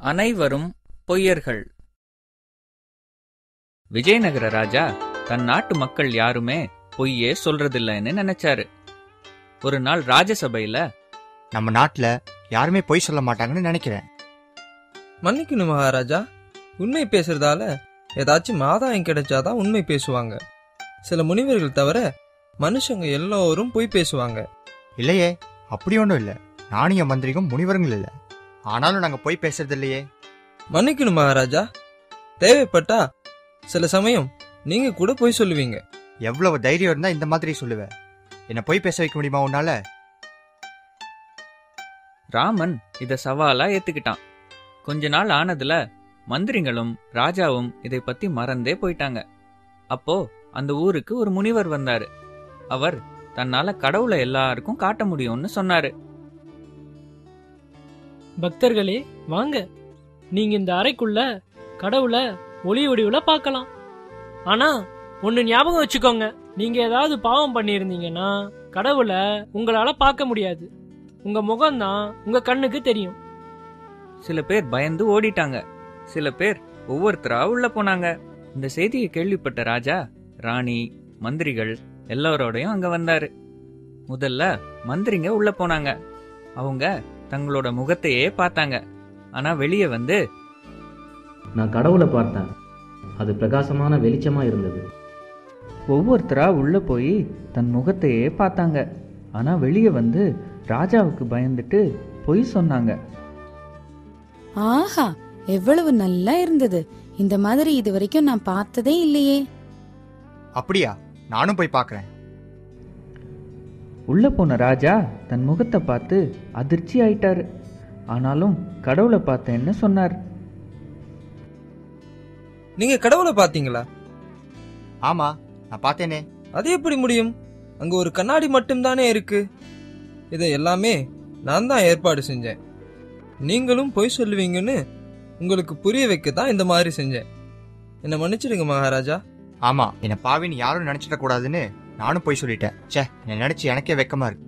அனைவரும் பொய்யர்கள். விஜயநகர ராஜா தன் நாட்டு மக்கள் யாருமே பொய்யே சொல்றதில்லைன்னு நினைச்சாரு. ஒரு நாள் ராஜசபையில, நம்ம நாட்டுல யாருமே பொய் சொல்ல மாட்டாங்கன்னு நினைக்கிறேன். மன்னிக்கணும் மகாராஜா, உண்மை பேசுறதால ஏதாச்சும் ஆதாயம் கிடைச்சாதான் உண்மை பேசுவாங்க. சில முனிவர்கள் தவிர மனுஷங்க எல்லோரும் பொய் பேசுவாங்க. இல்லையே, அப்படி ஒன்றும் இல்லை. நானும் என் மந்திரிக்கும் முனிவர்கள் இல்லை, ஆனாலும் நாங்க பொய் பேசுறது இல்லையே. மன்னிக்கணும் மகாராஜா, தேவைப்பட்டா சில சமயம் நீங்க கூட பொய் சொல்லுவீங்க. எவ்வளவு தைரியம் இருந்தா இந்த மாதிரி சொல்லுவேன்? என்ன பொய் பேச வைக்க முடியுமா உன்னால? ராமன் இத சவாலா ஏத்துக்கிட்டான். கொஞ்ச நாள் ஆனதுல மந்திரிகளும் ராஜாவும் இதை பத்தி மறந்தே போயிட்டாங்க. அப்போ அந்த ஊருக்கு ஒரு முனிவர் வந்தாரு. அவர் தன்னால கடவுளை எல்லாருக்கும் காட்ட முடியும்னு சொன்னாரு. பக்தர்களே வாங்க, நீங்க இந்த அறைக்குள்ள கடவுளை ஒளி வடிவுல பார்க்கலாம். ஆனா ஒன்னு ஞாபகம் வச்சுக்கோங்க, நீங்க ஏதாவது பாவம் பண்ணியிருந்தீங்கன்னா கடவுளை உங்களால பார்க்க முடியாது. உங்க முகம்தான் உங்க கண்ணுக்கு தெரியும். சில பேர் பயந்து ஓடிட்டாங்க. சில பேர் ஒவ்வொருத்தரா உள்ள போனாங்க. இந்த செய்தியை கேள்விப்பட்ட ராஜா, ராணி, மந்திரிகள் எல்லாரோடையும் அங்க வந்தாரு. முதல்ல மந்திரிங்க உள்ள போனாங்க. அவங்க தங்களோட முகத்தையே பார்த்தாங்க. ஆனா வெளியே வந்து, நான் கடவுளை பார்த்தேன், அது பிரகாசமான வெளிச்சமா இருந்தது. ஒவ்வொருத்தரா உள்ள போய் தன் முகத்தையே பார்த்தாங்க. ஆனா வெளியே வந்து ராஜாவுக்கு பயந்துட்டு பொய் சொன்னாங்க. ஆஹா, எவ்வளவு நல்லா இருந்தது! இந்த மாதிரி இது வரைக்கும் நான் பார்த்ததே இல்லையே. அப்படியா? நானும் போய் பார்க்கறேன். உள்ள போன ராஜா தன் முகத்தை பார்த்து அதிர்ச்சி ஆயிட்டாரு. ஆனாலும் கடவுளை பார்த்தேன்னு சொன்னார். நீங்க கடவுளை பாத்தீங்களா? ஆமா, நான் பார்த்தேனே. அது எப்படி முடியும்? அங்க ஒரு கண்ணாடி மட்டும்தானே இருக்கு. இதை எல்லாமே நான் தான் ஏற்பாடு செஞ்சேன். நீங்களும் பொய் சொல்லுவீங்கன்னு உங்களுக்கு புரிய வைக்க தான் இந்த மாதிரி செஞ்சேன். என்ன மன்னிச்சிடுங்க மகாராஜா. ஆமா, என்ன பாவின்னு யாரும் நினைச்சிட கூடாதுன்னு நானும் போய் சொல்லிட்டேன். என்னை நினைச்சு எனக்கே வெக்கமா இருக்கு.